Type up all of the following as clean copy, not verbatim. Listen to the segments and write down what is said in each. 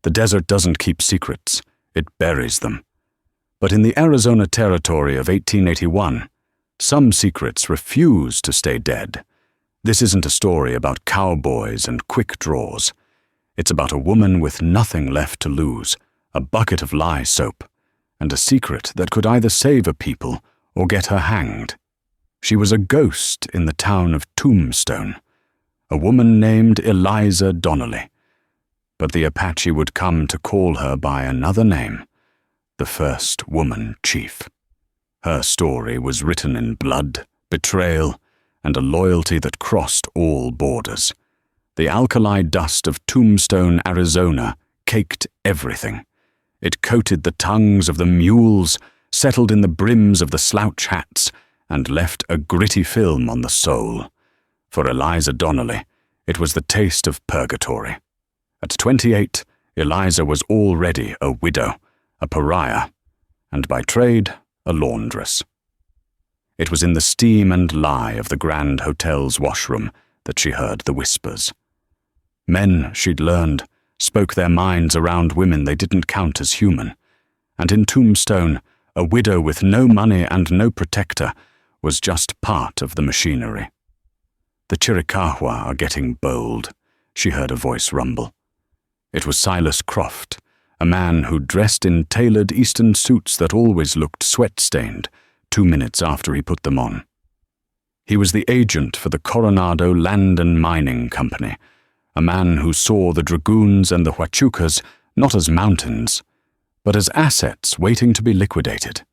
The desert doesn't keep secrets, it buries them. But in the Arizona Territory of 1881, some secrets refuse to stay dead. This isn't a story about cowboys and quick draws. It's about a woman with nothing left to lose, a bucket of lye soap, and a secret that could either save a people or get her hanged. She was a ghost in the town of Tombstone, a woman named Eliza Donnelly. But the Apache would come to call her by another name, the first woman chief. Her story was written in blood, betrayal, and a loyalty that crossed all borders. The alkali dust of Tombstone, Arizona, caked everything. It coated the tongues of the mules, settled in the brims of the slouch hats, and left a gritty film on the soul. For Eliza Donnelly, it was the taste of purgatory. At 28, Eliza was already a widow, a pariah, and by trade, a laundress. It was in the steam and lie of the Grand Hotel's washroom that she heard the whispers. Men, she'd learned, spoke their minds around women they didn't count as human, and in Tombstone, a widow with no money and no protector was just part of the machinery. The Chiricahua are getting bold, she heard a voice rumble. It was Silas Croft, a man who dressed in tailored Eastern suits that always looked sweat-stained 2 minutes after he put them on. He was the agent for the Coronado Land and Mining Company, a man who saw the dragoons and the huachucas not as mountains, but as assets waiting to be liquidated.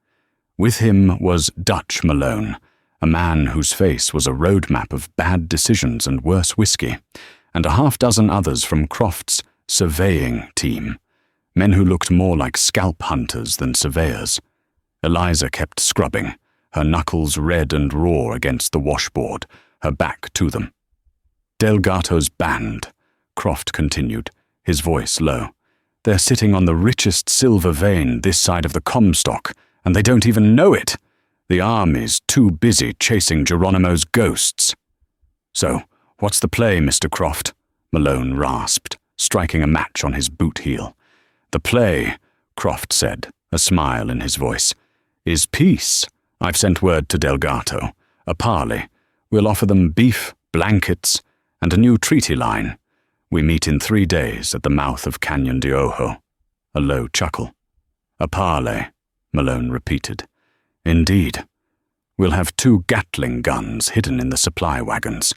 With him was Dutch Malone, a man whose face was a roadmap of bad decisions and worse whiskey, and a half-dozen others from Croft's surveying team, men who looked more like scalp hunters than surveyors. Eliza kept scrubbing, her knuckles red and raw against the washboard, her back to them. Delgato's band, Croft continued, his voice low. They're sitting on the richest silver vein this side of the Comstock, and they don't even know it. The army's too busy chasing Geronimo's ghosts. So, what's the play, Mr. Croft? Malone rasped, striking a match on his boot heel. The play, Croft said, a smile in his voice, is peace. I've sent word to Delgato. A parley. We'll offer them beef, blankets, and a new treaty line. We meet in 3 days at the mouth of Canyon de Ojo. A low chuckle. A parley, Malone repeated. Indeed. We'll have 2 Gatling guns hidden in the supply wagons.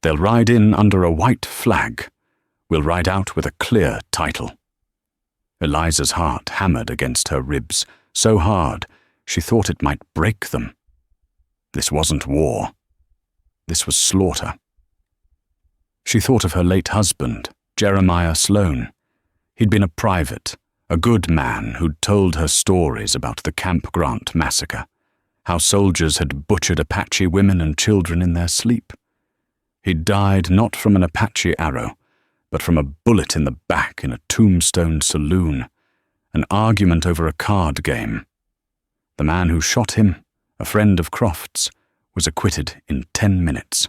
They'll ride in under a white flag. We'll ride out with a clear title. Eliza's heart hammered against her ribs, so hard she thought it might break them. This wasn't war. This was slaughter. She thought of her late husband, Jeremiah Sloan. He'd been a private, a good man who'd told her stories about the Camp Grant massacre, how soldiers had butchered Apache women and children in their sleep. He'd died not from an Apache arrow, but from a bullet in the back in a Tombstone saloon, an argument over a card game. The man who shot him, a friend of Croft's, was acquitted in 10 minutes.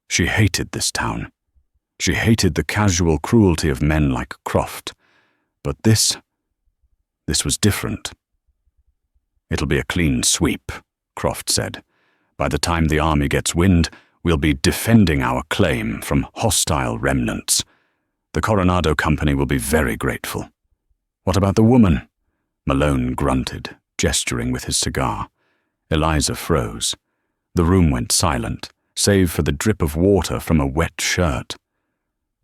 She hated this town. She hated the casual cruelty of men like Croft. But this was different. It'll be a clean sweep, Croft said. By the time the army gets wind, we'll be defending our claim from hostile remnants. The Coronado Company will be very grateful. What about the woman? Malone grunted, gesturing with his cigar. Eliza froze. The room went silent, save for the drip of water from a wet shirt.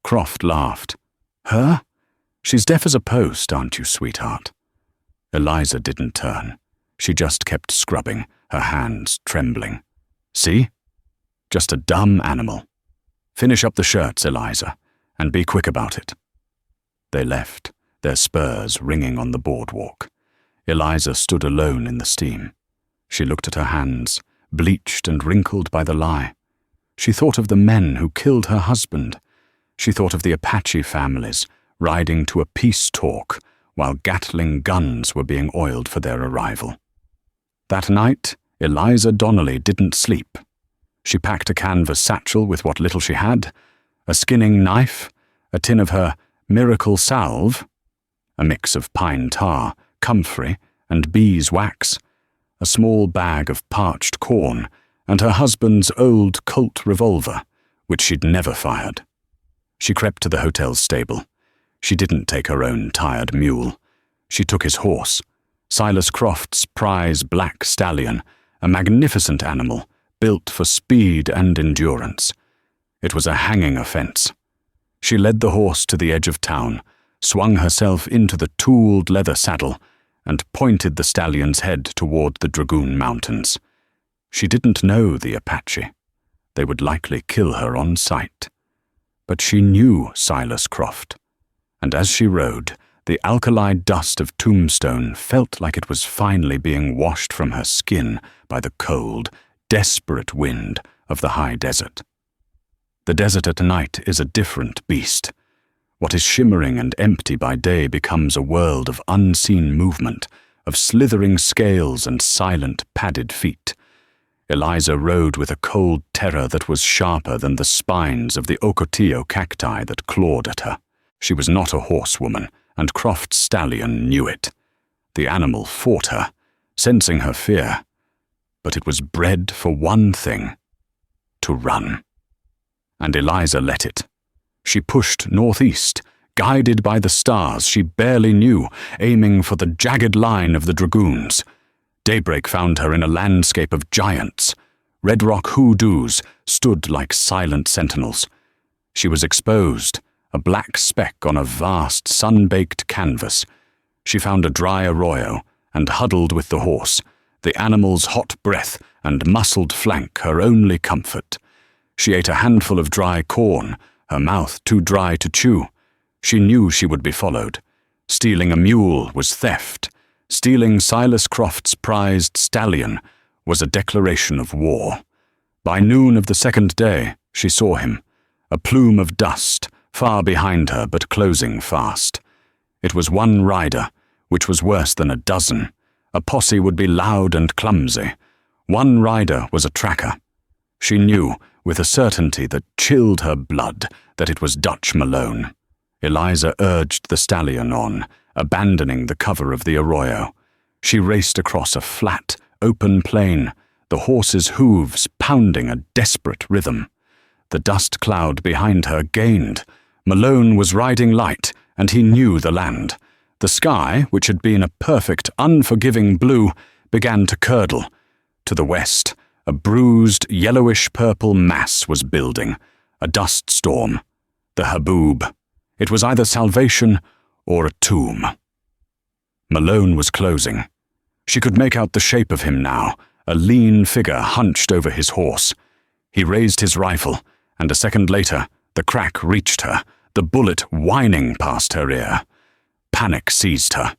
Croft laughed. Her? She's deaf as a post, aren't you, sweetheart? Eliza didn't turn. She just kept scrubbing, her hands trembling. See? Just a dumb animal. Finish up the shirts, Eliza, and be quick about it. They left, their spurs ringing on the boardwalk. Eliza stood alone in the steam. She looked at her hands, bleached and wrinkled by the lye. She thought of the men who killed her husband. She thought of the Apache families riding to a peace talk while Gatling guns were being oiled for their arrival. That night, Eliza Donnelly didn't sleep. She packed a canvas satchel with what little she had, a skinning knife, a tin of her miracle salve, a mix of pine tar, comfrey, and beeswax, a small bag of parched corn, and her husband's old Colt revolver, which she'd never fired. She crept to the hotel's stable. She didn't take her own tired mule. She took his horse, Silas Croft's prize black stallion, a magnificent animal built for speed and endurance. It was a hanging offense. She led the horse to the edge of town, swung herself into the tooled leather saddle, and pointed the stallion's head toward the Dragoon Mountains. She didn't know the Apache. They would likely kill her on sight. But she knew Silas Croft, and as she rode, the alkali dust of Tombstone felt like it was finally being washed from her skin by the cold, desperate wind of the high desert. The desert at night is a different beast. What is shimmering and empty by day becomes a world of unseen movement, of slithering scales and silent padded feet. Eliza rode with a cold terror that was sharper than the spines of the ocotillo cacti that clawed at her. She was not a horsewoman, and Croft's stallion knew it. The animal fought her, sensing her fear, but it was bred for one thing: to run. And Eliza let it. She pushed northeast, guided by the stars she barely knew, aiming for the jagged line of the dragoons. Daybreak found her in a landscape of giants. Red rock hoodoos stood like silent sentinels. She was exposed, a black speck on a vast, sun-baked canvas. She found a dry arroyo and huddled with the horse, the animal's hot breath and muscled flank her only comfort. She ate a handful of dry corn, her mouth too dry to chew. She knew she would be followed. Stealing a mule was theft. Stealing Silas Croft's prized stallion was a declaration of war. By noon of the second day, she saw him, a plume of dust, far behind her but closing fast. It was one rider, which was worse than a dozen. A posse would be loud and clumsy. One rider was a tracker. She knew, with a certainty that chilled her blood, that it was Dutch Malone. Eliza urged the stallion on, abandoning the cover of the arroyo. She raced across a flat, open plain, the horse's hooves pounding a desperate rhythm. The dust cloud behind her gained. Malone was riding light, and he knew the land. The sky, which had been a perfect, unforgiving blue, began to curdle. To the west, a bruised, yellowish-purple mass was building, a dust storm. The Haboob. It was either salvation or a tomb. Malone was closing. She could make out the shape of him now, a lean figure hunched over his horse. He raised his rifle, and a second later, the crack reached her, the bullet whining past her ear. Panic seized her.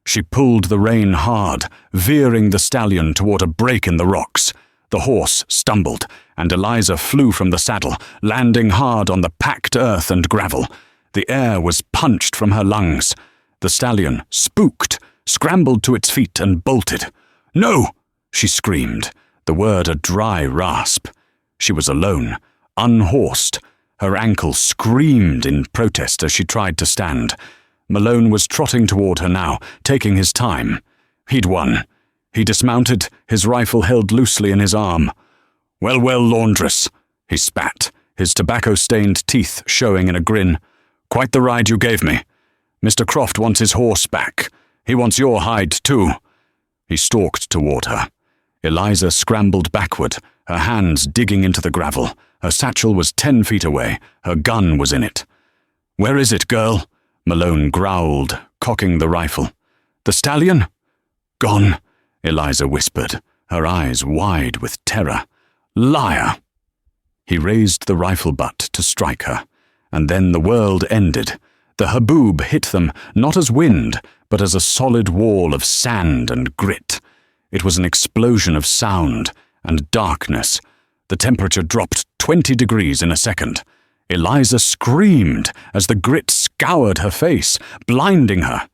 She pulled the rein hard, veering the stallion toward a break in the rocks. The horse stumbled, and Eliza flew from the saddle, landing hard on the packed earth and gravel. The air was punched from her lungs. The stallion, spooked, scrambled to its feet and bolted. "No!" she screamed, the word a dry rasp. She was alone, unhorsed. Her ankle screamed in protest as she tried to stand. Malone was trotting toward her now, taking his time. He'd won. He dismounted, his rifle held loosely in his arm. "Well, well, laundress," he spat, his tobacco-stained teeth showing in a grin. "Quite the ride you gave me. Mr. Croft wants his horse back. He wants your hide, too." He stalked toward her. Eliza scrambled backward, her hands digging into the gravel. Her satchel was 10 feet away. Her gun was in it. "Where is it, girl?" Malone growled, cocking the rifle. "The stallion?" "Gone," Eliza whispered, her eyes wide with terror. "Liar!" He raised the rifle butt to strike her, and then the world ended. The Haboob hit them, not as wind, but as a solid wall of sand and grit. It was an explosion of sound and darkness. The temperature dropped 20 degrees in a second. Eliza screamed as the grit scoured her face, blinding her.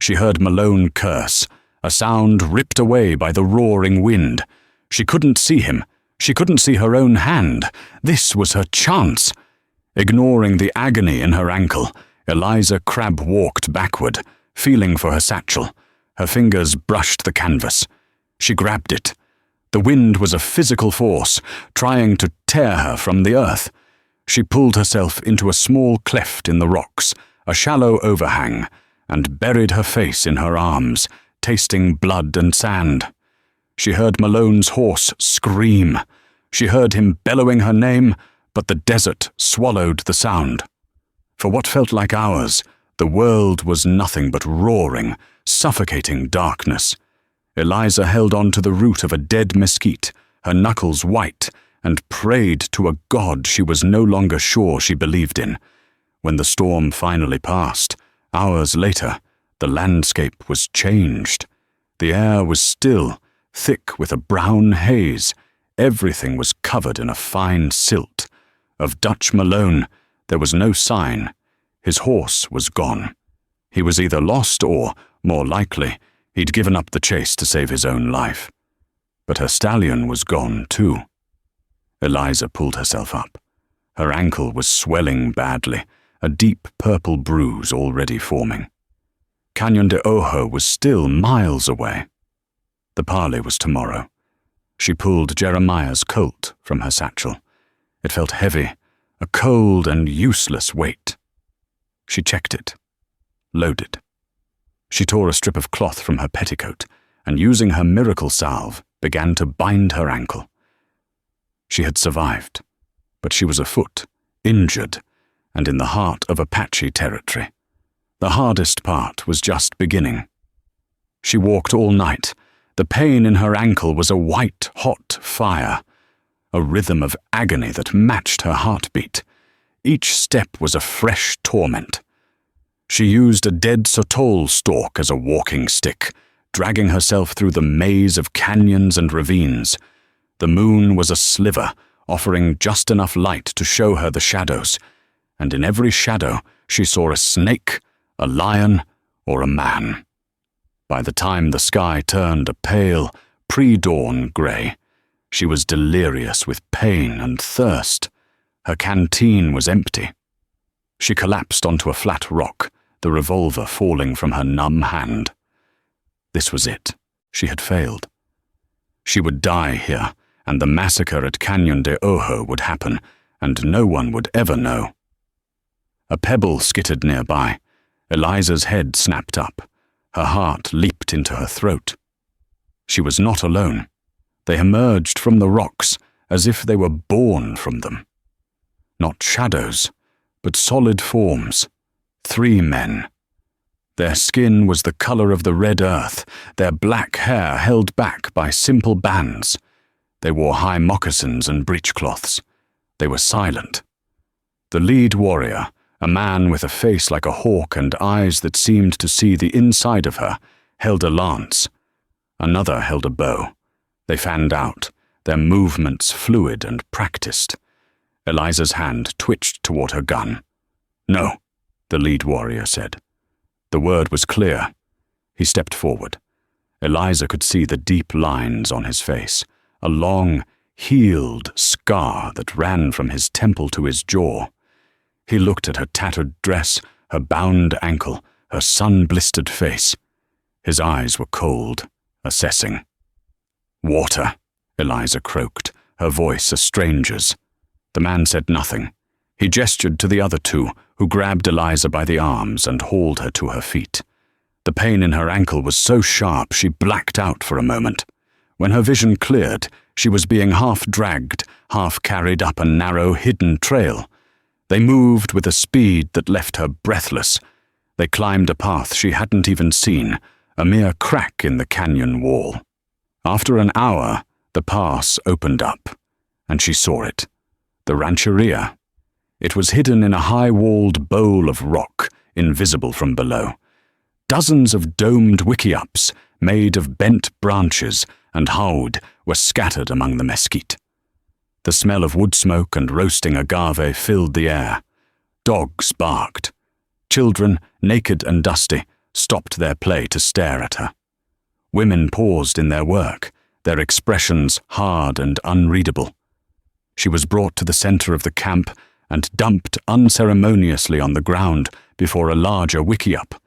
She heard Malone curse, a sound ripped away by the roaring wind. She couldn't see him. She couldn't see her own hand. This was her chance. Ignoring the agony in her ankle, Eliza crab-walked backward, feeling for her satchel. Her fingers brushed the canvas. She grabbed it. The wind was a physical force, trying to tear her from the earth. She pulled herself into a small cleft in the rocks, a shallow overhang, and buried her face in her arms, tasting blood and sand. She heard Malone's horse scream. She heard him bellowing her name, but the desert swallowed the sound. For what felt like hours, the world was nothing but roaring, suffocating darkness. Eliza held on to the root of a dead mesquite, her knuckles white, and prayed to a god she was no longer sure she believed in. When the storm finally passed, hours later, the landscape was changed. The air was still, thick with a brown haze. Everything was covered in a fine silt. Of Dutch Malone, there was no sign. His horse was gone. He was either lost or, more likely, he'd given up the chase to save his own life. But her stallion was gone too. Eliza pulled herself up. Her ankle was swelling badly, a deep purple bruise already forming. Cañón de Ojo was still miles away. The parley was tomorrow. She pulled Jeremiah's colt from her satchel. It felt heavy, a cold and useless weight. She checked it. Loaded. She tore a strip of cloth from her petticoat and, using her miracle salve, began to bind her ankle. She had survived, but she was afoot, injured, and in the heart of Apache territory. The hardest part was just beginning. She walked all night. The pain in her ankle was a white-hot fire, a rhythm of agony that matched her heartbeat. Each step was a fresh torment. She used a dead sotol stalk as a walking stick, dragging herself through the maze of canyons and ravines. The moon was a sliver, offering just enough light to show her the shadows, and in every shadow she saw a snake, a lion, or a man. By the time the sky turned a pale, pre-dawn grey, she was delirious with pain and thirst. Her canteen was empty. She collapsed onto a flat rock, the revolver falling from her numb hand. This was it. She had failed. She would die here, and the massacre at Cañón de Ojo would happen, and no one would ever know. A pebble skittered nearby. Eliza's head snapped up. Her heart leaped into her throat. She was not alone. They emerged from the rocks as if they were born from them. Not shadows, but solid forms. 3 men. Their skin was the color of the red earth, their black hair held back by simple bands. They wore high moccasins and breechcloths. They were silent. The lead warrior, a man with a face like a hawk and eyes that seemed to see the inside of her, held a lance. Another held a bow. They fanned out, their movements fluid and practiced. Eliza's hand twitched toward her gun. "No," the lead warrior said. The word was clear. He stepped forward. Eliza could see the deep lines on his face, a long, healed scar that ran from his temple to his jaw. He looked at her tattered dress, her bound ankle, her sun-blistered face. His eyes were cold, assessing. "Water," Eliza croaked, her voice a stranger's. The man said nothing. He gestured to the other 2, who grabbed Eliza by the arms and hauled her to her feet. The pain in her ankle was so sharp she blacked out for a moment. When her vision cleared, she was being half dragged, half carried up a narrow, hidden trail. They moved with a speed that left her breathless. They climbed a path she hadn't even seen, a mere crack in the canyon wall. After an hour, the pass opened up, and she saw it. The rancheria. It was hidden in a high-walled bowl of rock, invisible from below. Dozens of domed wickiups, made of bent branches and howd, were scattered among the mesquite. The smell of wood smoke and roasting agave filled the air. Dogs barked. Children, naked and dusty, stopped their play to stare at her. Women paused in their work, their expressions hard and unreadable. She was brought to the center of the camp, and dumped unceremoniously on the ground before a larger wickiup.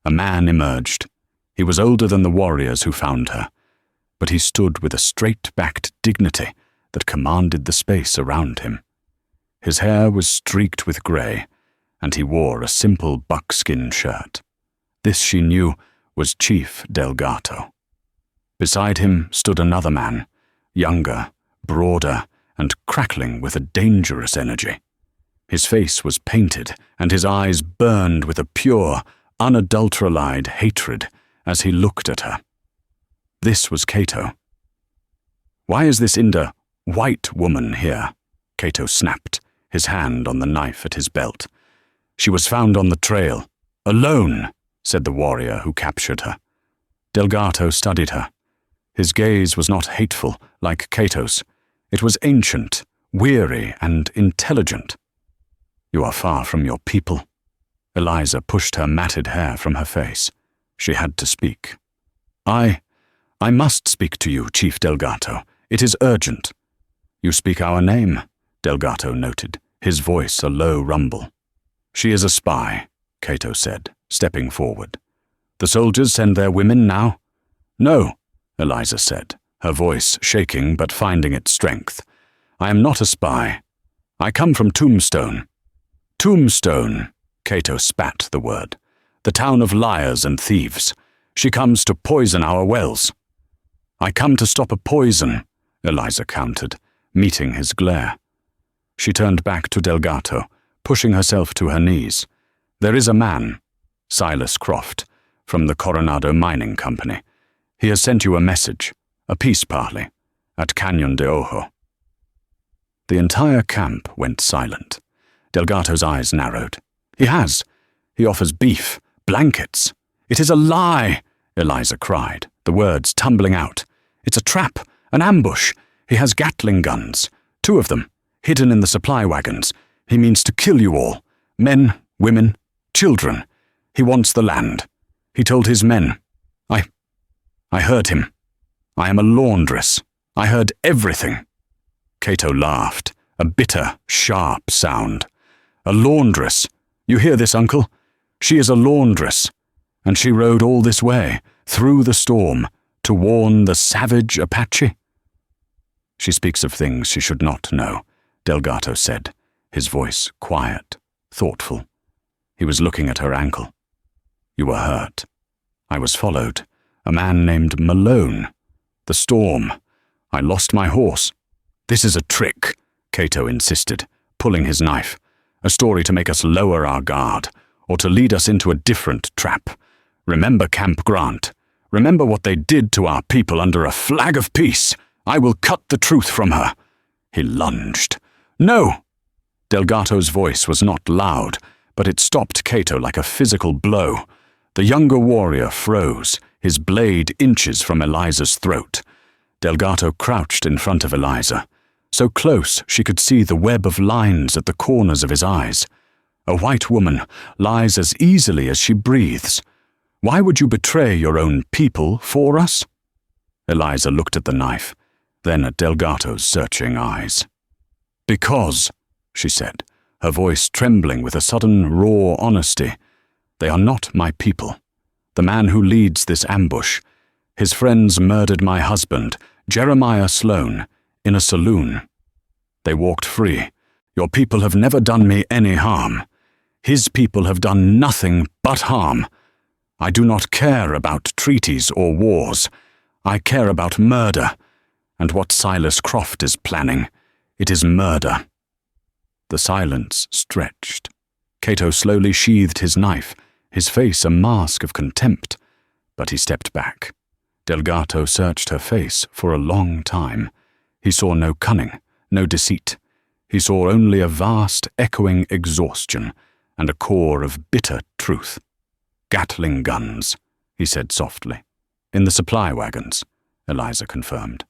A man emerged. He was older than the warriors who found her, but he stood with a straight-backed dignity that commanded the space around him. His hair was streaked with grey, and he wore a simple buckskin shirt. This, she knew, was Chief Delgato. Beside him stood another man, younger, broader, and crackling with a dangerous energy. His face was painted, and his eyes burned with a pure, unadulterated hatred as he looked at her. This was Cato. "Why is this white woman here?" Cato snapped, his hand on the knife at his belt. "She was found on the trail, alone," said the warrior who captured her. Delgato studied her. His gaze was not hateful like Cato's. It was ancient, weary, and intelligent. "You are far from your people." Eliza pushed her matted hair from her face. She had to speak. I must speak to you, Chief Delgato. It is urgent." "You speak our name," Delgato noted, his voice a low rumble. "She is a spy," Cato said, stepping forward. "The soldiers send their women now?" "No," Eliza said, her voice shaking but finding its strength. "I am not a spy. I come from Tombstone." "Tombstone," Cato spat the word. "The town of liars and thieves. She comes to poison our wells." "I come to stop a poison," Eliza countered, meeting his glare. She turned back to Delgato, pushing herself to her knees. "There is a man, Silas Croft, from the Coronado Mining Company. He has sent you a message, a peace parley, at Cañon de Ojo." The entire camp went silent. Delgato's eyes narrowed. "He has. He offers beef, blankets." "It is a lie," Eliza cried, the words tumbling out. "It's a trap, an ambush. He has Gatling guns, 2 of them, hidden in the supply wagons. He means to kill you all, men, women, children. He wants the land. He told his men. I heard him. I am a laundress. I heard everything." Cato laughed, a bitter, sharp sound. "A laundress. You hear this, uncle? She is a laundress. And she rode all this way, through the storm, to warn the savage Apache?" "She speaks of things she should not know," Delgato said, his voice quiet, thoughtful. He was looking at her ankle. "You were hurt. I was followed. A man named Malone. The storm. I lost my horse." "This is a trick," Cato insisted, pulling his knife. "A story to make us lower our guard, or to lead us into a different trap. Remember Camp Grant. Remember what they did to our people under a flag of peace. I will cut the truth from her." He lunged. "No!" Delgato's voice was not loud, but it stopped Cato like a physical blow. The younger warrior froze, his blade inches from Eliza's throat. Delgato crouched in front of Eliza, so close she could see the web of lines at the corners of his eyes. A white woman lies as easily as she breathes. Why would you betray your own people for us? Eliza looked at the knife, then at Delgato's searching eyes. "Because," she said, her voice trembling with a sudden raw honesty, "they are not my people. The man who leads this ambush, his friends murdered my husband, Jeremiah Sloan, in a saloon. They walked free. Your people have never done me any harm. His people have done nothing but harm. I do not care about treaties or wars. I care about murder, and what Silas Croft is planning. It is murder." The silence stretched. Cato slowly sheathed his knife, his face a mask of contempt, but he stepped back. Delgato searched her face for a long time. He saw no cunning, no deceit. He saw only a vast, echoing exhaustion and a core of bitter truth. "Gatling guns," he said softly. "In the supply wagons," Eliza confirmed.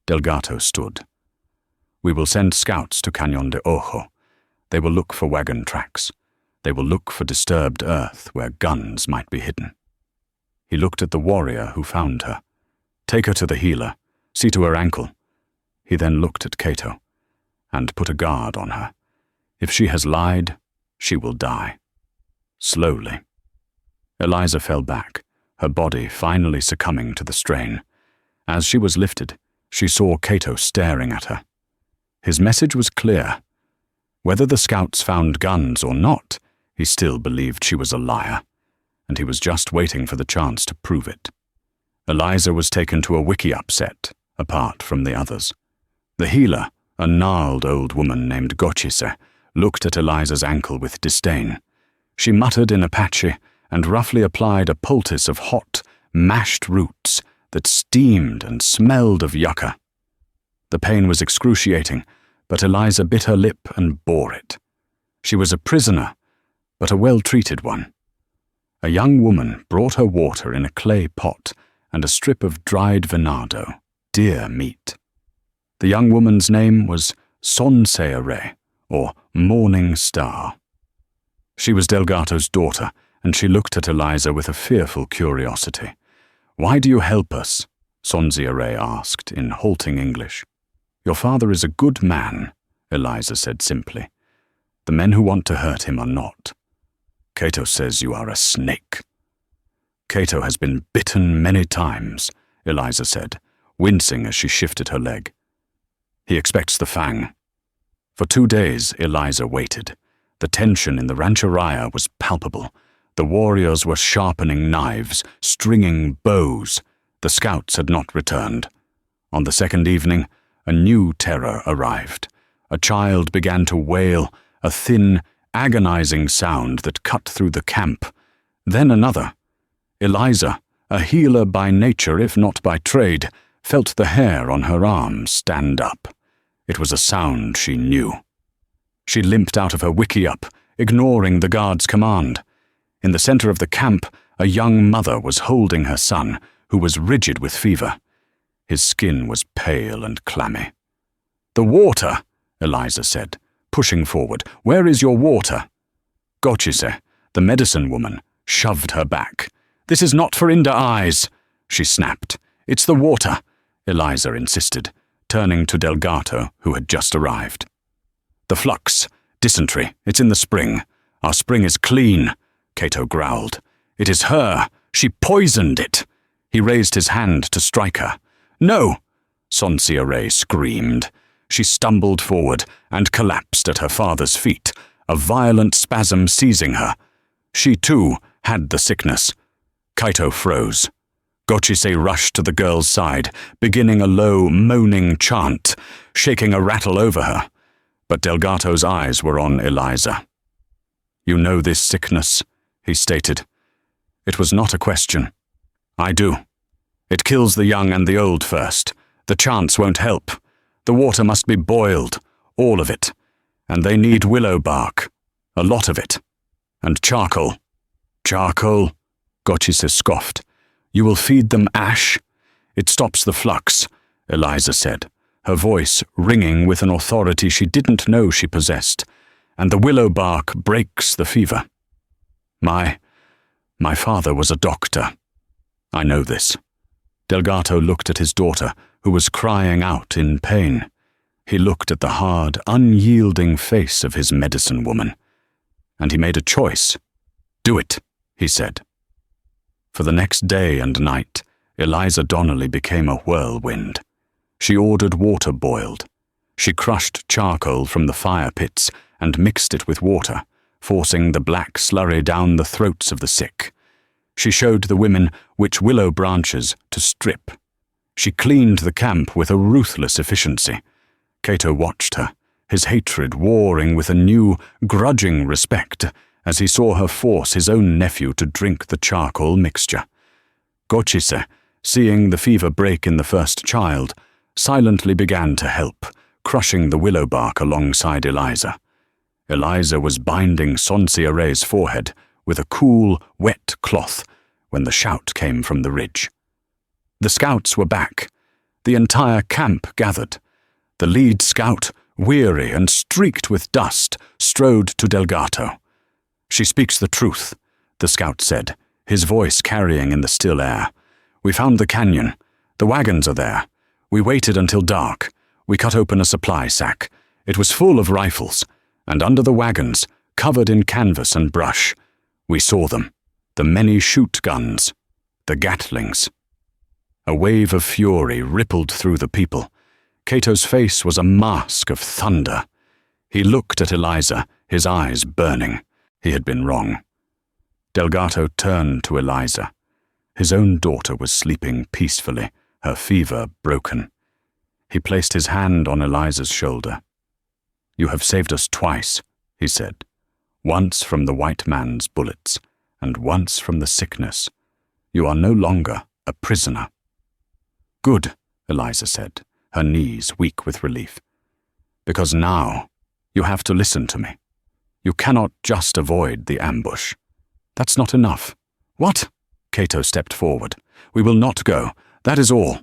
Delgato stood. "We will send scouts to Cañon de Ojo. They will look for wagon tracks. They will look for disturbed earth where guns might be hidden." He looked at the warrior who found her. "Take her to the healer. See to her ankle." He then looked at Cato and put a guard on her. If she has lied, she will die. Slowly. Eliza fell back, her body finally succumbing to the strain. As she was lifted, she saw Cato staring at her. His message was clear. Whether the scouts found guns or not, he still believed she was a liar, and he was just waiting for the chance to prove it. Eliza was taken to a wiki upset, apart from the others. The healer, a gnarled old woman named Gochise, looked at Eliza's ankle with disdain. She muttered in Apache and roughly applied a poultice of hot, mashed roots that steamed and smelled of yucca. The pain was excruciating, but Eliza bit her lip and bore it. She was a prisoner, but a well-treated one. A young woman brought her water in a clay pot and a strip of dried venado, deer meat. The young woman's name was Sonseare, or Morning Star. She was Delgato's daughter, and she looked at Eliza with a fearful curiosity. "Why do you help us?" Sonseare asked in halting English. "Your father is a good man," Eliza said simply. "The men who want to hurt him are not. Cato says you are a snake." "Cato has been bitten many times," Eliza said, wincing as she shifted her leg. "He expects the fang." For 2 days, Eliza waited. The tension in the rancheria was palpable. The warriors were sharpening knives, stringing bows. The scouts had not returned. On the second evening, a new terror arrived. A child began to wail, a thin, agonizing sound that cut through the camp. Then another. Eliza, a healer by nature if not by trade, felt the hair on her arm stand up. It was a sound she knew. She limped out of her wiki-up, ignoring the guard's command. In the center of the camp, a young mother was holding her son, who was rigid with fever. His skin was pale and clammy. "The water," Eliza said, pushing forward. "Where is your water?" Gochise, the medicine woman, shoved her back. "This is not for Inda eyes," she snapped. "It's the water," Eliza insisted, turning to Delgato, who had just arrived. "The flux. Dysentery. It's in the spring. Our spring is clean," Cato growled. "It is her. She poisoned it." He raised his hand to strike her. "No!" Sonseare screamed. She stumbled forward and collapsed at her father's feet, a violent spasm seizing her. She, too, had the sickness. Cato froze. Gochise rushed to the girl's side, beginning a low, moaning chant, shaking a rattle over her. But Delgato's eyes were on Eliza. "You know this sickness," he stated. It was not a question. "I do. It kills the young and the old first. The chants won't help. The water must be boiled, all of it. And they need willow bark, a lot of it. And charcoal." "Charcoal?" Gochise scoffed. "You will feed them ash? It stops the flux," Eliza said, her voice ringing with an authority she didn't know she possessed. "And the willow bark breaks the fever. My father was a doctor. I know this." Delgato looked at his daughter, who was crying out in pain. He looked at the hard, unyielding face of his medicine woman. And he made a choice. "Do it," he said. For the next day and night, Eliza Donnelly became a whirlwind. She ordered water boiled. She crushed charcoal from the fire pits and mixed it with water, forcing the black slurry down the throats of the sick. She showed the women which willow branches to strip. She cleaned the camp with a ruthless efficiency. Cato watched her, his hatred warring with a new, grudging respect as he saw her force his own nephew to drink the charcoal mixture. Gochise, seeing the fever break in the first child, silently began to help, crushing the willow bark alongside Eliza. Eliza was binding Sonseare's forehead with a cool, wet cloth when the shout came from the ridge. The scouts were back. The entire camp gathered. The lead scout, weary and streaked with dust, strode to Delgato. "She speaks the truth," the scout said, his voice carrying in the still air. "We found the canyon. The wagons are there. We waited until dark. We cut open a supply sack. It was full of rifles. and under the wagons, covered in canvas and brush, we saw them, the many shoot guns, the Gatlings. A wave of fury rippled through the people. Cato's face was a mask of thunder. He looked at Eliza, his eyes burning. He had been wrong. Delgado turned to Eliza. His own daughter was sleeping peacefully, her fever broken. He placed his hand on Eliza's shoulder. "You have saved us twice," he said. "Once from the white man's bullets, and once from the sickness. You are no longer a prisoner." "Good," Eliza said, her knees weak with relief. "Because now you have to listen to me. You cannot just avoid the ambush. That's not enough." "What?" Cato stepped forward. "We will not go. That is all."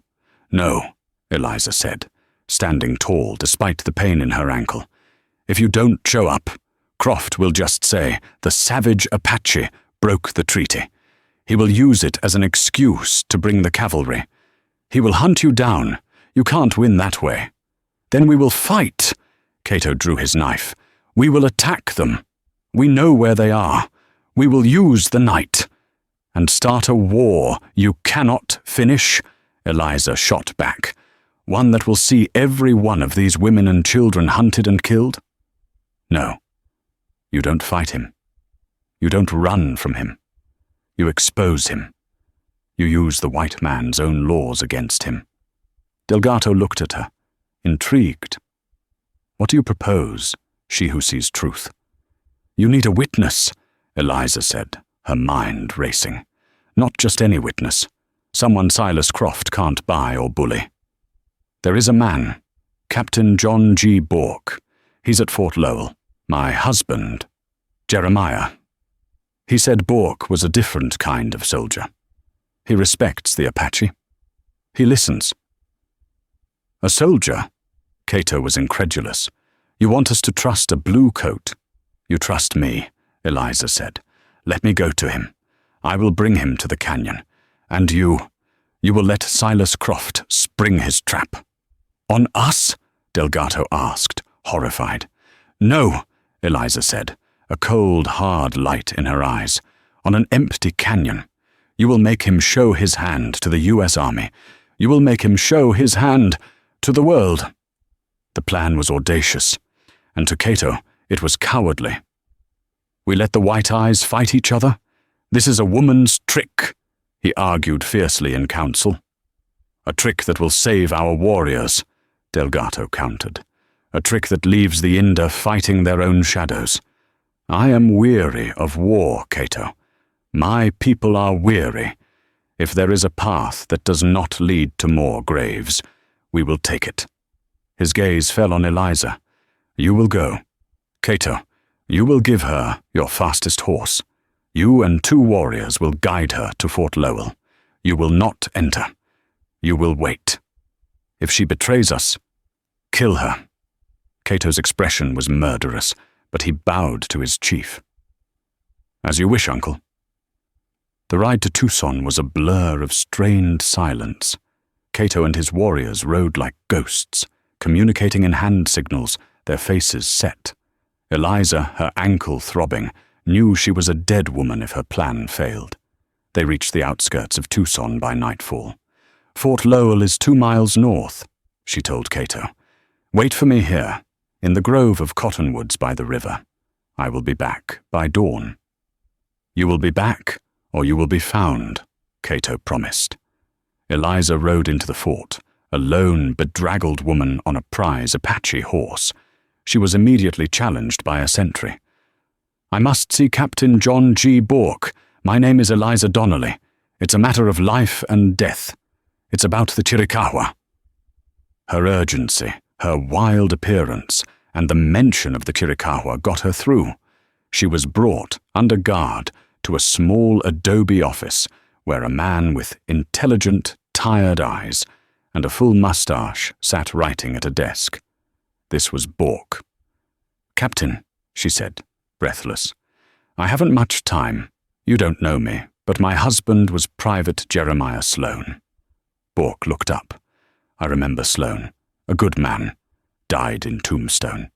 "No," Eliza said, standing tall despite the pain in her ankle. "If you don't show up, Croft will just say the savage Apache broke the treaty. He will use it as an excuse to bring the cavalry. He will hunt you down. You can't win that way." "Then we will fight." Cato drew his knife. "We will attack them. We know where they are. We will use the night. And start a war you cannot finish," Eliza shot back. "One that will see every one of these women and children hunted and killed?" "No. You don't fight him. You don't run from him. You expose him. You use the white man's own laws against him." Delgado looked at her, intrigued. "What do you propose, she who sees truth?" "You need a witness," Eliza said, her mind racing. "Not just any witness. Someone Silas Croft can't buy or bully. There is a man, Captain John G. Bourke. He's at Fort Lowell. My husband, Jeremiah. He said Bourke was a different kind of soldier. He respects the Apache. He listens." "A soldier?" Cato was incredulous. "You want us to trust a blue coat?" "You trust me," Eliza said. "Let me go to him. I will bring him to the canyon. And you will let Silas Croft spring his trap." "On us?" Delgado asked, horrified. "No," Eliza said, a cold, hard light in her eyes. "On an empty canyon. You will make him show his hand to the U.S. Army. You will make him show his hand to the world." The plan was audacious, and to Cato it was cowardly. "We let the White Eyes fight each other? This is a woman's trick," he argued fiercely in council. "A trick that will save our warriors," Delgado countered. "A trick that leaves the Inda fighting their own shadows. I am weary of war, Cato. My people are weary. If there is a path that does not lead to more graves, we will take it." His gaze fell on Eliza. "You will go. Cato, you will give her your fastest horse. You and 2 warriors will guide her to Fort Lowell. You will not enter. You will wait. If she betrays us, kill her." Cato's expression was murderous, but he bowed to his chief. "As you wish, Uncle." The ride to Tucson was a blur of strained silence. Cato and his warriors rode like ghosts, communicating in hand signals, their faces set. Eliza, her ankle throbbing, knew she was a dead woman if her plan failed. They reached the outskirts of Tucson by nightfall. "Fort Lowell is 2 miles north," she told Cato. "Wait for me here, in the grove of cottonwoods by the river. I will be back by dawn." "You will be back, or you will be found," Cato promised. Eliza rode into the fort, a lone, bedraggled woman on a prize Apache horse. She was immediately challenged by a sentry. "I must see Captain John G. Bourke. My name is Eliza Donnelly. It's a matter of life and death. It's about the Chiricahua." Her urgency, her wild appearance, and the mention of the Chiricahua got her through. She was brought, under guard, to a small adobe office where a man with intelligent, tired eyes and a full mustache sat writing at a desk. This was Bourke. "Captain," she said, breathless, "I haven't much time. You don't know me, but my husband was Private Jeremiah Sloan." Bourke looked up. "I remember Sloan. A good man. Died in Tombstone."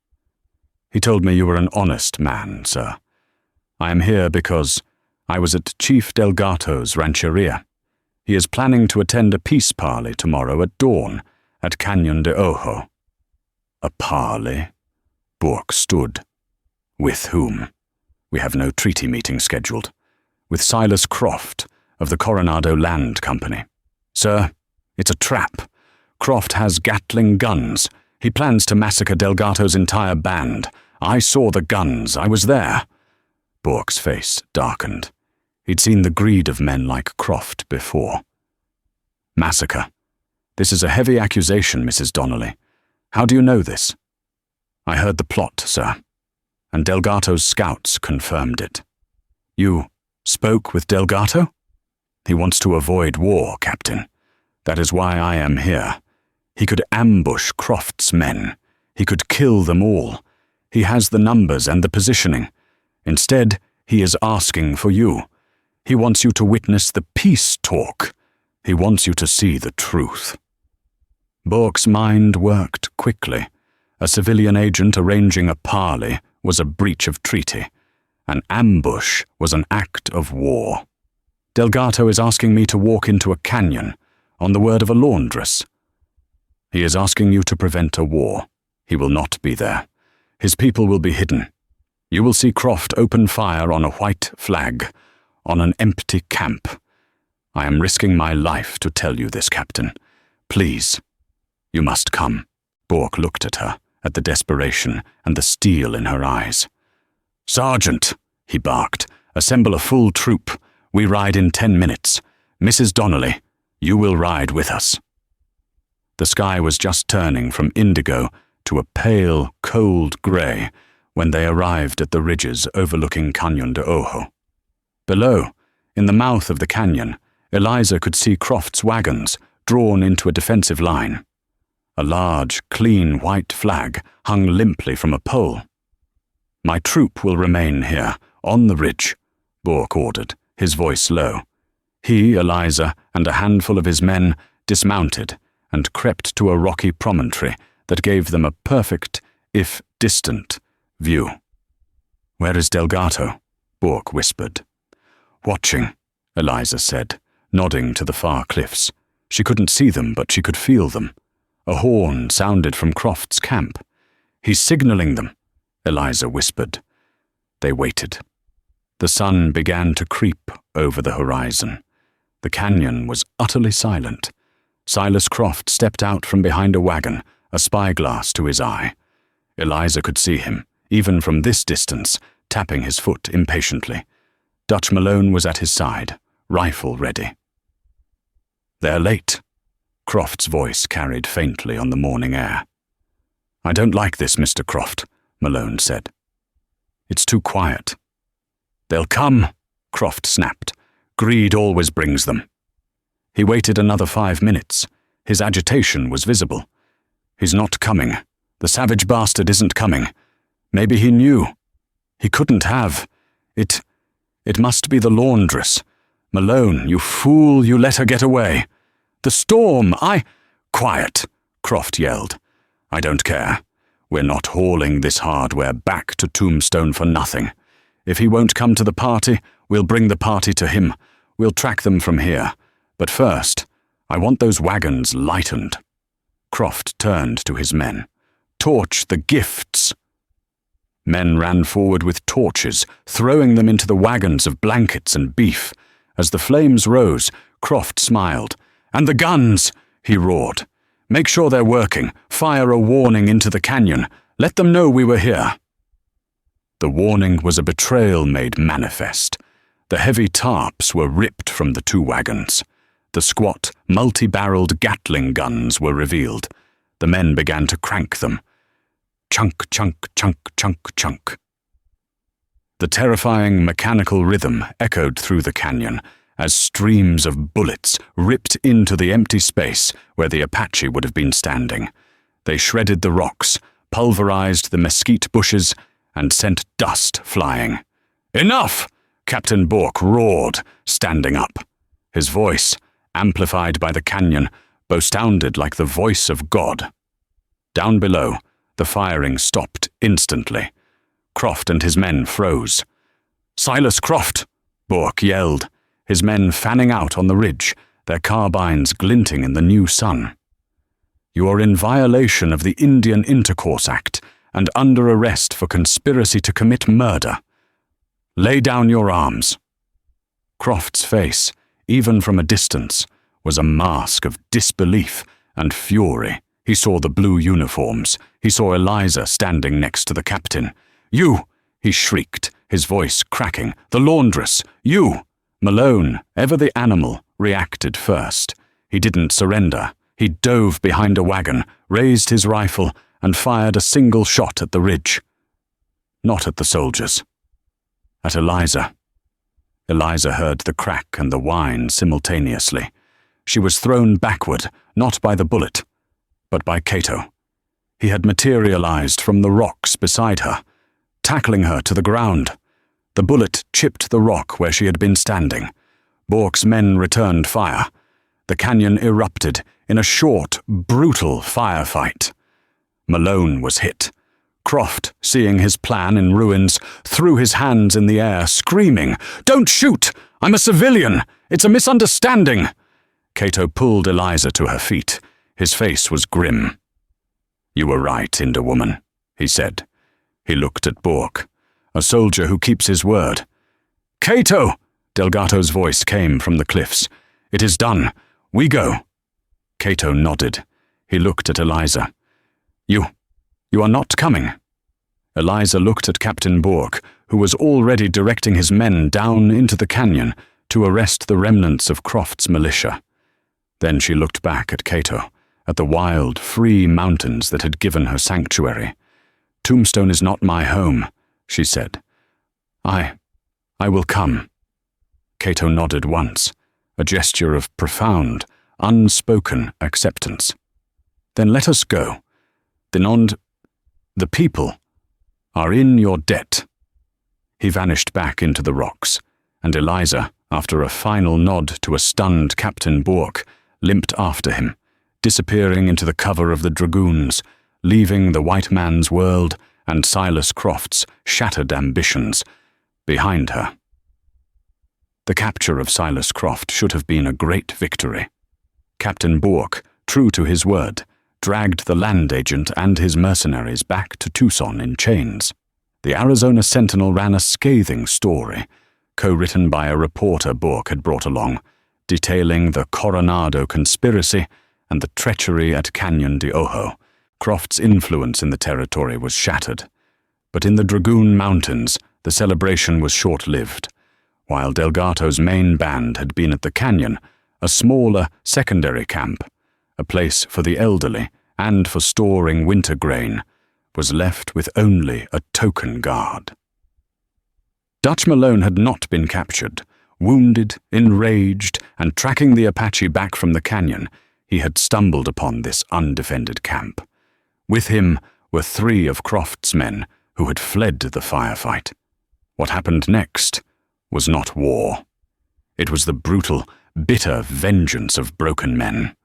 He told me you were an honest man, sir. I am here because I was at Chief Delgato's rancheria. He is planning to attend a peace parley tomorrow at dawn at Cañon de Ojo." "A parley?" Bourke stood. "With whom?" "We have no treaty meeting scheduled. With Silas Croft of the Coronado Land Company." "Sir, it's a trap. Croft has Gatling guns. He plans to massacre Delgato's entire band. I saw the guns. I was there." Bourke's face darkened. He'd seen the greed of men like Croft before. "Massacre. This is a heavy accusation, Mrs. Donnelly. How do you know this?" "I heard the plot, sir, and Delgato's scouts confirmed it." "You spoke with Delgato?" "He wants to avoid war, Captain. That is why I am here. He could ambush Croft's men. He could kill them all. He has the numbers and the positioning. Instead, he is asking for you. He wants you to witness the peace talk. He wants you to see the truth." Bourke's mind worked quickly. A civilian agent arranging a parley was a breach of treaty. An ambush was an act of war. "Delgato is asking me to walk into a canyon, on the word of a laundress." "He is asking you to prevent a war. He will not be there. His people will be hidden. You will see Croft open fire on a white flag, on an empty camp. I am risking my life to tell you this, Captain. Please, you must come." Bourke looked at her, at the desperation and the steel in her eyes. "Sergeant," he barked, "assemble a full troop. We ride in 10 minutes. Mrs. Donnelly, you will ride with us." The sky was just turning from indigo to a pale, cold grey when they arrived at the ridges overlooking Cañon de Ojo. Below, in the mouth of the canyon, Eliza could see Croft's wagons drawn into a defensive line. A large, clean white flag hung limply from a pole. "My troop will remain here, on the ridge," Bourke ordered, his voice low. He, Eliza, and a handful of his men dismounted and crept to a rocky promontory that gave them a perfect, if distant, view. "Where is Delgato?" Bourke whispered. "Watching," Eliza said, nodding to the far cliffs. She couldn't see them, but she could feel them. A horn sounded from Croft's camp. "He's signaling them," Eliza whispered. They waited. The sun began to creep over the horizon. The canyon was utterly silent. Silas Croft stepped out from behind a wagon, a spyglass to his eye. Eliza could see him, even from this distance, tapping his foot impatiently. Dutch Malone was at his side, rifle ready. "They're late," Croft's voice carried faintly on the morning air. "I don't like this, Mr. Croft," Malone said. "It's too quiet." "They'll come," Croft snapped. "Greed always brings them." He waited another 5 minutes. His agitation was visible. "He's not coming. The savage bastard isn't coming. Maybe he knew. He couldn't have. It must be the laundress. Malone, you fool, you let her get away. The storm, Quiet," Croft yelled. "I don't care. We're not hauling this hardware back to Tombstone for nothing. If he won't come to the party, we'll bring the party to him. We'll track them from here. But first, I want those wagons lightened." Croft turned to his men. "Torch the gifts." Men ran forward with torches, throwing them into the wagons of blankets and beef. As the flames rose, Croft smiled. "And the guns!" he roared. "Make sure they're working. Fire a warning into the canyon. Let them know we were here." The warning was a betrayal made manifest. The heavy tarps were ripped from the 2 wagons. The squat, multi-barreled Gatling guns were revealed. The men began to crank them. Chunk, chunk, chunk, chunk, chunk. The terrifying mechanical rhythm echoed through the canyon as streams of bullets ripped into the empty space where the Apache would have been standing. They shredded the rocks, pulverized the mesquite bushes, and sent dust flying. "Enough!" Captain Bourke roared, standing up. His voice, amplified by the canyon, sounded like the voice of God. Down below, the firing stopped instantly. Croft and his men froze. "Silas Croft!" Bourke yelled, his men fanning out on the ridge, their carbines glinting in the new sun. "You are in violation of the Indian Intercourse Act and under arrest for conspiracy to commit murder. Lay down your arms." Croft's face, even from a distance, was a mask of disbelief and fury. He saw the blue uniforms. He saw Eliza standing next to the captain. "You!" he shrieked, his voice cracking. "The laundress! You!" Malone, ever the animal, reacted first. He didn't surrender. He dove behind a wagon, raised his rifle, and fired a single shot at the ridge. Not at the soldiers. At Eliza. Eliza heard the crack and the whine simultaneously. She was thrown backward, not by the bullet, but by Cato. He had materialized from the rocks beside her, tackling her to the ground. The bullet chipped the rock where she had been standing. Bourke's men returned fire. The canyon erupted in a short, brutal firefight. Malone was hit. Croft, seeing his plan in ruins, threw his hands in the air, screaming, "Don't shoot! I'm a civilian! It's a misunderstanding!" Cato pulled Eliza to her feet. His face was grim. "You were right, Inderwoman," he said. He looked at Bourke, a soldier who keeps his word. "Cato!" Delgato's voice came from the cliffs. "It is done. We go." Cato nodded. He looked at Eliza. You are not coming." Eliza looked at Captain Bourke, who was already directing his men down into the canyon to arrest the remnants of Croft's militia. Then she looked back at Cato, at the wild, free mountains that had given her sanctuary. "Tombstone is not my home," she said. I will come." Cato nodded once, a gesture of profound, unspoken acceptance. "Then let us go. The people are in your debt." He vanished back into the rocks, and Eliza, after a final nod to a stunned Captain Bourke, limped after him, disappearing into the cover of the dragoons, leaving the white man's world and Silas Croft's shattered ambitions behind her. The capture of Silas Croft should have been a great victory. Captain Bourke, true to his word, dragged the land agent and his mercenaries back to Tucson in chains. The Arizona Sentinel ran a scathing story, co-written by a reporter Bourke had brought along, detailing the Coronado conspiracy and the treachery at Canyon de Ojo. Croft's influence in the territory was shattered, but in the Dragoon Mountains the celebration was short-lived. While Delgato's main band had been at the canyon, a smaller secondary camp, a place for the elderly and for storing winter grain, was left with only a token guard. Dutch Malone had not been captured. Wounded, enraged, and tracking the Apache back from the canyon, he had stumbled upon this undefended camp. With him were 3 of Croft's men who had fled the firefight. What happened next was not war. It was the brutal, bitter vengeance of broken men.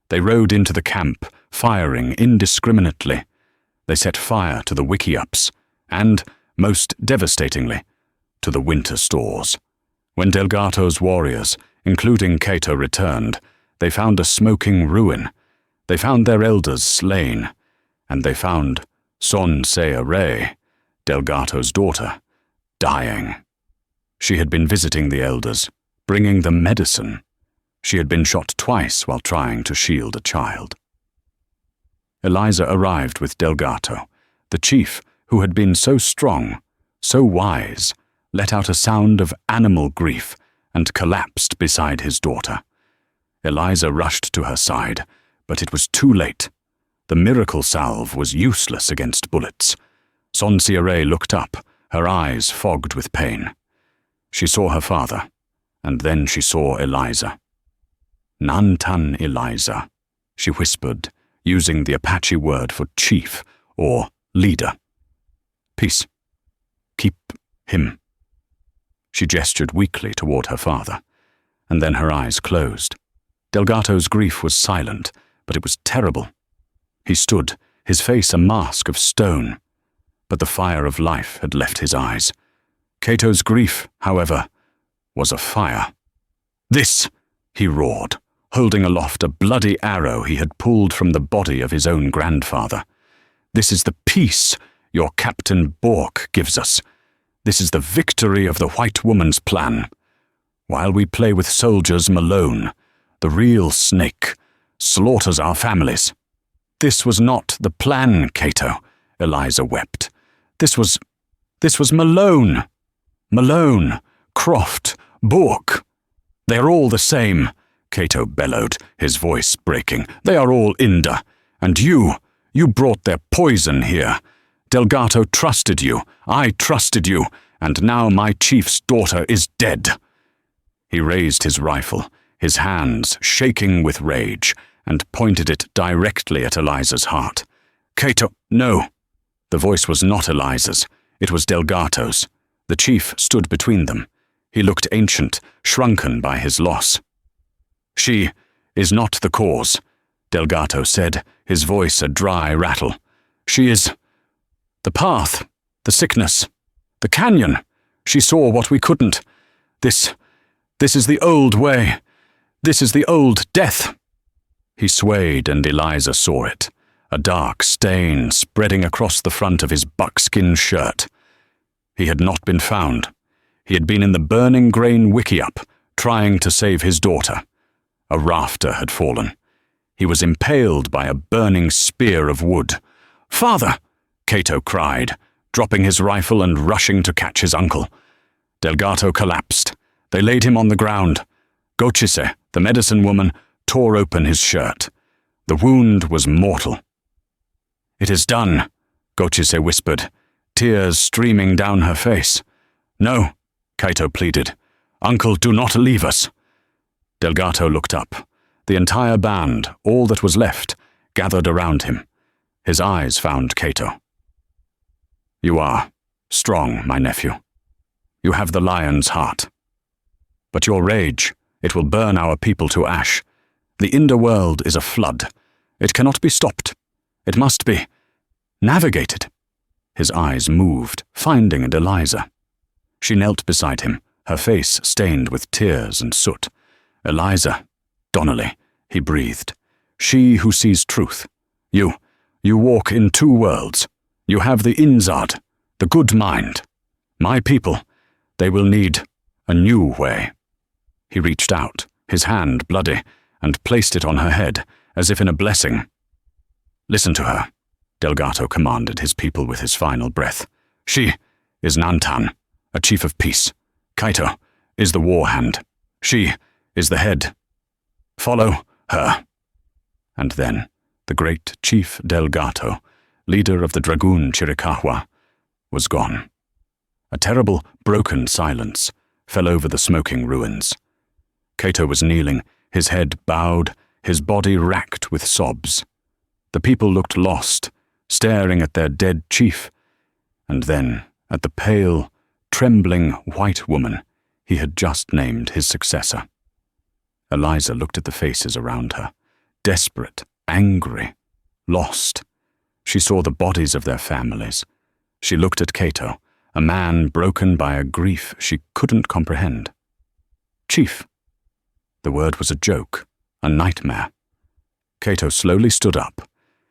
They rode into the camp, firing indiscriminately. They set fire to the wickiups and, most devastatingly, to the winter stores. When Delgato's warriors, including Cato, returned, they found a smoking ruin. They found their elders slain, and they found Son Ray, Delgato's daughter, dying. She had been visiting the elders, bringing them medicine. She had been shot twice while trying to shield a child. Eliza arrived with Delgato. The chief, who had been so strong, so wise, let out a sound of animal grief and collapsed beside his daughter. Eliza rushed to her side, but it was too late. The miracle salve was useless against bullets. Son Ray looked up, her eyes fogged with pain. She saw her father, and then she saw Eliza. "Nantan Eliza," she whispered, using the Apache word for chief or leader. "Peace. Keep him." She gestured weakly toward her father, and then her eyes closed. Delgato's grief was silent, but it was terrible. He stood, his face a mask of stone. but the fire of life had left his eyes. Cato's grief, however, was a fire. "This," he roared, holding aloft a bloody arrow he had pulled from the body of his own grandfather. "This is the peace your Captain Bork gives us. This is the victory of the white woman's plan. While we play with soldiers, Malone, the real snake, slaughters our families." "This was not the plan, Cato," Eliza wept. This was Malone. Malone, Croft, Bork. "They are all the same," Cato bellowed, his voice breaking. "They are all Inda. And you brought their poison here. Delgato trusted you, I trusted you, and now my chief's daughter is dead." He raised his rifle, his hands shaking with rage, and pointed it directly at Eliza's heart. "Cato, no." The voice was not Eliza's, it was Delgato's. The chief stood between them. He looked ancient, shrunken by his loss. "She is not the cause," Delgato said, his voice a dry rattle. "She is the path, the sickness, the canyon. She saw what we couldn't. This is the old way. This is the old death." He swayed, and Eliza saw it, a dark stain spreading across the front of his buckskin shirt. He had not been found. He had been in the burning grain wickiup, trying to save his daughter. A rafter had fallen. He was impaled by a burning spear of wood. "Father!" Cato cried, dropping his rifle and rushing to catch his uncle. Delgato collapsed. They laid him on the ground. Gochise, the medicine woman, tore open his shirt. The wound was mortal. "It is done," Gochise whispered, tears streaming down her face. "No," Cato pleaded. "Uncle, do not leave us." Delgato looked up. The entire band, all that was left, gathered around him. His eyes found Cato. "You are strong, my nephew. You have the lion's heart. But your rage, it will burn our people to ash. The underworld is a flood. It cannot be stopped. It must be navigated." His eyes moved, finding Eliza. She knelt beside him, her face stained with tears and soot. "Eliza, Donnelly," he breathed. "She who sees truth. You walk in two worlds. You have the Inzad, the good mind. My people, they will need a new way." He reached out, his hand bloody, and placed it on her head, as if in a blessing. "Listen to her," Delgato commanded his people with his final breath. "She is Nantan, a chief of peace. Cato is the war hand. She is the head. Follow her." And then the great Chief Delgato, leader of the Dragoon Chiricahua, was gone. A terrible, broken silence fell over the smoking ruins. Cato was kneeling, his head bowed, his body racked with sobs. The people looked lost, staring at their dead chief, and then at the pale, trembling white woman he had just named his successor. Eliza looked at the faces around her, desperate, angry, lost. She saw the bodies of their families. She looked at Cato, a man broken by a grief she couldn't comprehend. "Chief." The word was a joke, a nightmare. Cato slowly stood up.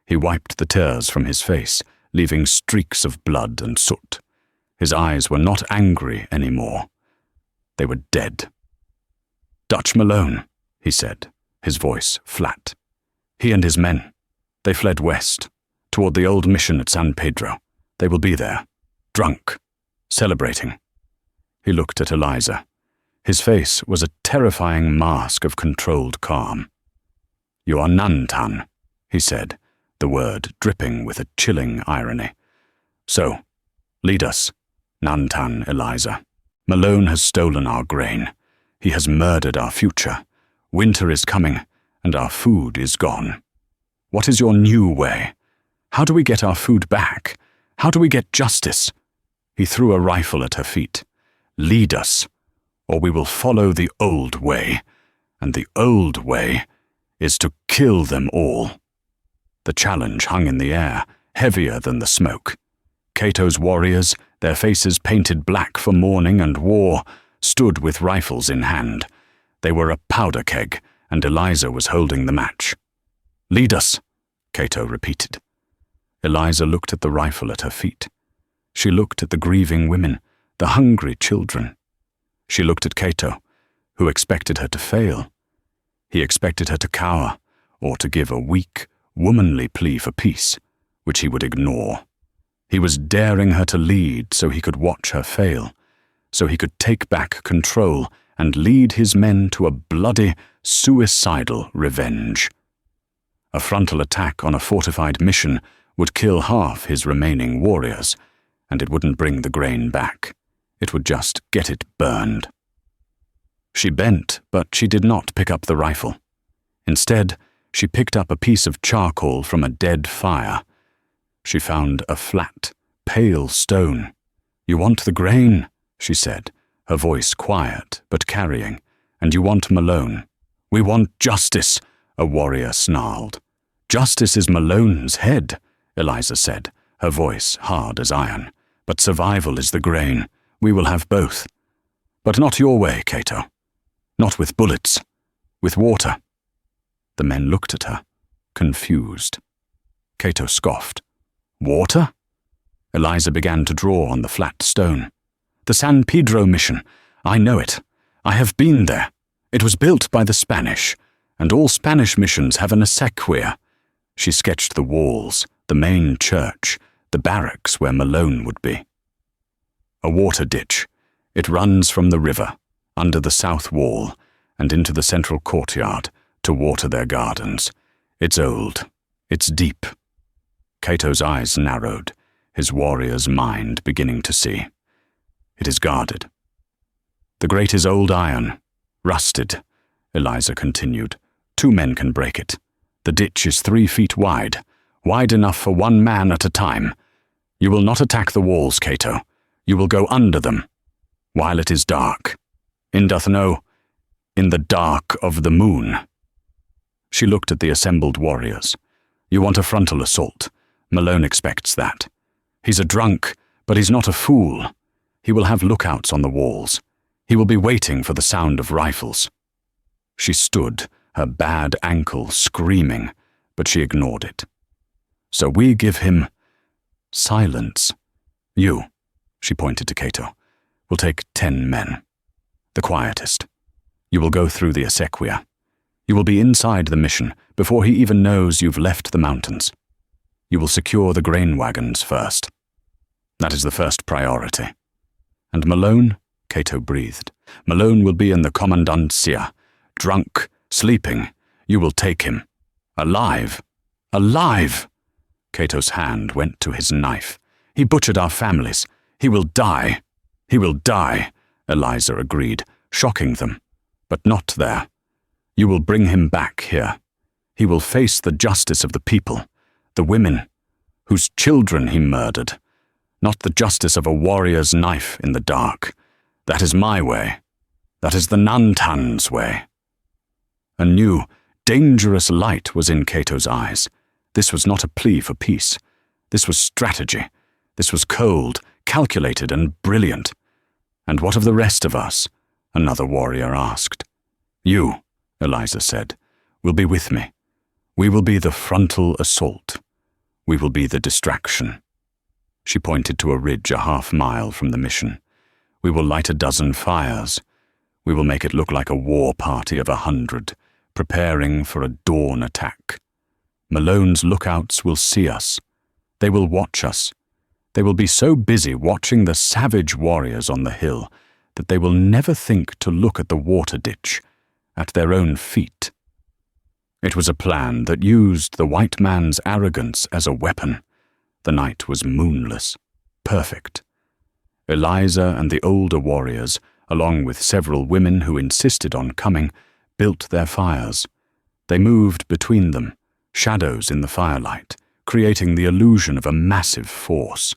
He wiped the tears from his face, leaving streaks of blood and soot. His eyes were not angry anymore. They were dead. "Dutch Malone," he said, his voice flat. "He and his men, they fled west, toward the old mission at San Pedro. They will be there, drunk, celebrating." He looked at Eliza. His face was a terrifying mask of controlled calm. "You are Nantan," he said, the word dripping with a chilling irony. "So, lead us, Nantan Eliza. Malone has stolen our grain. He has murdered our future. Winter is coming, and our food is gone. What is your new way? How do we get our food back? How do we get justice?" He threw a rifle at her feet. "Lead us, or we will follow the old way, and the old way is to kill them all." The challenge hung in the air, heavier than the smoke. Cato's warriors, their faces painted black for mourning and war, stood with rifles in hand. They were a powder keg, and Eliza was holding the match. "Lead us," Cato repeated. Eliza looked at the rifle at her feet. She looked at the grieving women, the hungry children. She looked at Cato, who expected her to fail. He expected her to cower, or to give a weak, womanly plea for peace, which he would ignore. He was daring her to lead so he could watch her fail, so he could take back control and lead his men to a bloody, suicidal revenge. A frontal attack on a fortified mission would kill half his remaining warriors, and it wouldn't bring the grain back. It would just get it burned. She bent, but she did not pick up the rifle. Instead, she picked up a piece of charcoal from a dead fire. She found a flat, pale stone. "You want the grain," she said, her voice quiet but carrying, "and you want Malone." "We want justice," a warrior snarled. "Justice is Malone's head," Eliza said, her voice hard as iron. "But survival is the grain. We will have both. But not your way, Cato. Not with bullets. With water." The men looked at her, confused. Cato scoffed. "Water?" Eliza began to draw on the flat stone. "The San Pedro mission. I know it. I have been there. It was built by the Spanish, and all Spanish missions have an acequia." She sketched the walls, the main church, the barracks where Malone would be. "A water ditch. It runs from the river, under the south wall, and into the central courtyard to water their gardens. It's old. It's deep." Cato's eyes narrowed, his warrior's mind beginning to see. "It is guarded. The grate is old iron, rusted," Eliza continued. "2 men can break it. The ditch is 3 feet wide enough for 1 man at a time. You will not attack the walls, Cato. You will go under them, while it is dark. In the dark of the moon." She looked at the assembled warriors. "You want a frontal assault. Malone expects that. He's a drunk, but he's not a fool. He will have lookouts on the walls. He will be waiting for the sound of rifles." She stood, her bad ankle screaming, but she ignored it. "So we give him silence. You," she pointed to Cato, "will take 10 men. The quietest. You will go through the acequia. You will be inside the mission before he even knows you've left the mountains. You will secure the grain wagons first. That is the first priority. And Malone," Cato breathed, "Malone will be in the commandancia, drunk, sleeping. You will take him. Alive. Alive!" Cato's hand went to his knife. "He butchered our families. He will die." "He will die," Eliza agreed, shocking them. "But not there. You will bring him back here. He will face the justice of the people, the women, whose children he murdered, not the justice of a warrior's knife in the dark. That is my way. That is the Nantan's way." A new, dangerous light was in Cato's eyes. This was not a plea for peace. This was strategy. This was cold, calculated, and brilliant. "And what of the rest of us?" another warrior asked. "You," Eliza said, "will be with me. We will be the frontal assault. We will be the distraction." She pointed to a ridge a half-mile from the mission. "We will light a dozen fires. We will make it look like a war party of 100, preparing for a dawn attack. Malone's lookouts will see us. They will watch us. They will be so busy watching the savage warriors on the hill that they will never think to look at the water ditch, at their own feet." It was a plan that used the white man's arrogance as a weapon. The night was moonless, perfect. Eliza and the older warriors, along with several women who insisted on coming, built their fires. They moved between them, shadows in the firelight, creating the illusion of a massive force.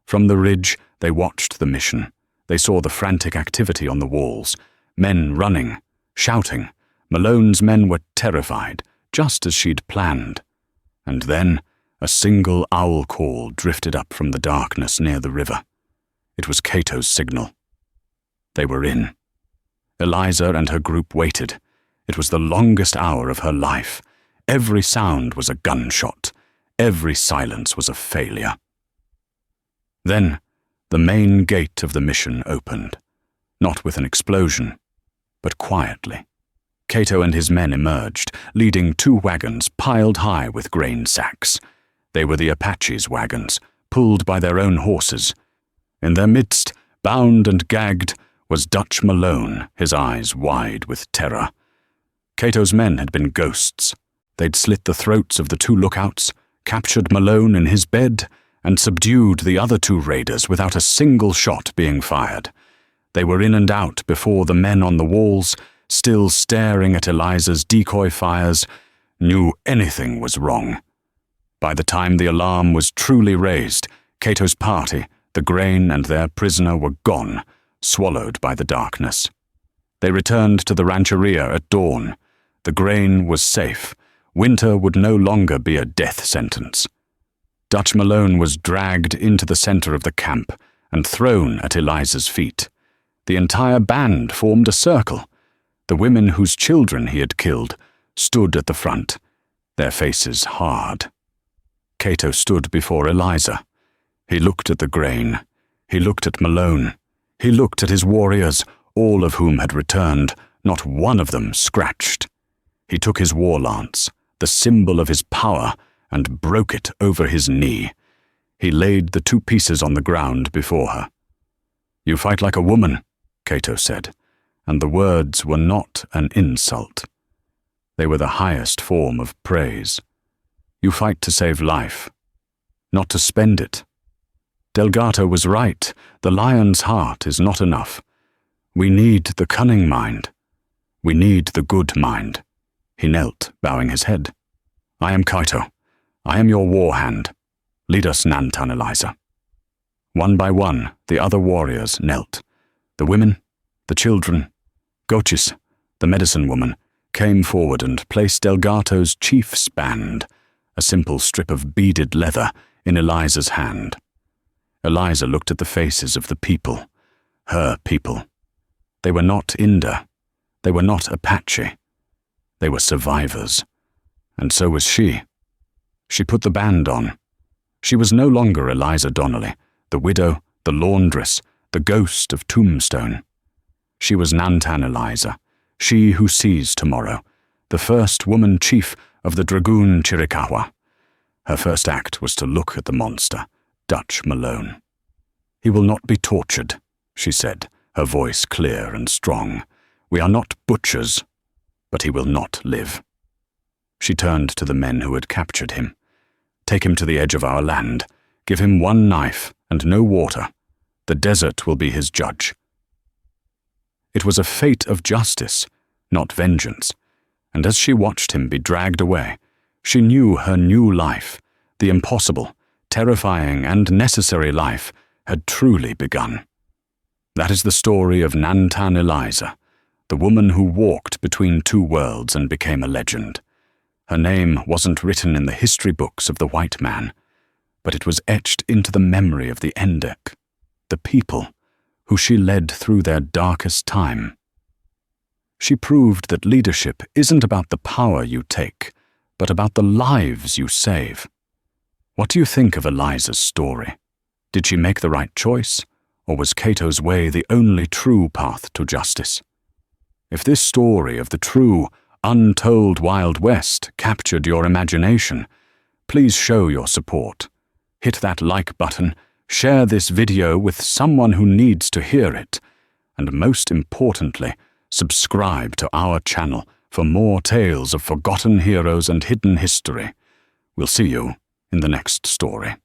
From the ridge, they watched the mission. They saw the frantic activity on the walls, men running, shouting. Malone's men were terrified, just as she'd planned. And then, A single owl call drifted up from the darkness near the river. It was Cato's signal. They were in. Eliza and her group waited. It was the longest hour of her life. Every sound was a gunshot. Every silence was a failure. Then, the main gate of the mission opened, not with an explosion, but quietly. Cato and his men emerged, leading 2 wagons piled high with grain sacks. They were the Apache's wagons, pulled by their own horses. In their midst, bound and gagged, was Dutch Malone, his eyes wide with terror. Cato's men had been ghosts. They'd slit the throats of the 2 lookouts, captured Malone in his bed, and subdued the other 2 raiders without a single shot being fired. They were in and out before the men on the walls, still staring at Eliza's decoy fires, knew anything was wrong. By the time the alarm was truly raised, Cato's party, the grain and their prisoner were gone, swallowed by the darkness. They returned to the rancheria at dawn. The grain was safe. Winter would no longer be a death sentence. Dutch Malone was dragged into the center of the camp and thrown at Eliza's feet. The entire band formed a circle. The women whose children he had killed stood at the front, their faces hard. Cato stood before Eliza. He looked at the grain. He looked at Malone. He looked at his warriors, all of whom had returned, not one of them scratched. He took his war lance, the symbol of his power, and broke it over his knee. He laid the 2 pieces on the ground before her. "You fight like a woman," Cato said, and the words were not an insult. They were the highest form of praise. "You fight to save life, not to spend it. Delgato was right. The lion's heart is not enough. We need the cunning mind. We need the good mind." He knelt, bowing his head. "I am Cato. I am your war hand. Lead us, Nantan Eliza." One by one, the other warriors knelt. The women, the children, Gochis, the medicine woman, came forward and placed Delgato's chief's band, a simple strip of beaded leather, in Eliza's hand. Eliza looked at the faces of the people, her people. They were not Inda. They were not Apache. They were survivors. And so was she. She put the band on. She was no longer Eliza Donnelly, the widow, the laundress, the ghost of Tombstone. She was Nantan Eliza, she who sees tomorrow, the first woman chief of the Dragoon Chiricahua. Her first act was to look at the monster, Dutch Malone. "He will not be tortured," she said, her voice clear and strong. "We are not butchers, but he will not live." She turned to the men who had captured him. "Take him to the edge of our land. Give him 1 knife and no water. The desert will be his judge." It was a fate of justice, not vengeance, and as she watched him be dragged away, she knew her new life, the impossible, terrifying and necessary life, had truly begun. That is the story of Nantan Eliza, the woman who walked between 2 worlds and became a legend. Her name wasn't written in the history books of the white man, but it was etched into the memory of the Endek, the people who she led through their darkest time. She proved that leadership isn't about the power you take, but about the lives you save. What do you think of Eliza's story? Did she make the right choice, or was Cato's way the only true path to justice? If this story of the true, untold Wild West captured your imagination, please show your support. Hit that like button, share this video with someone who needs to hear it, and most importantly, subscribe to our channel for more tales of forgotten heroes and hidden history. We'll see you in the next story.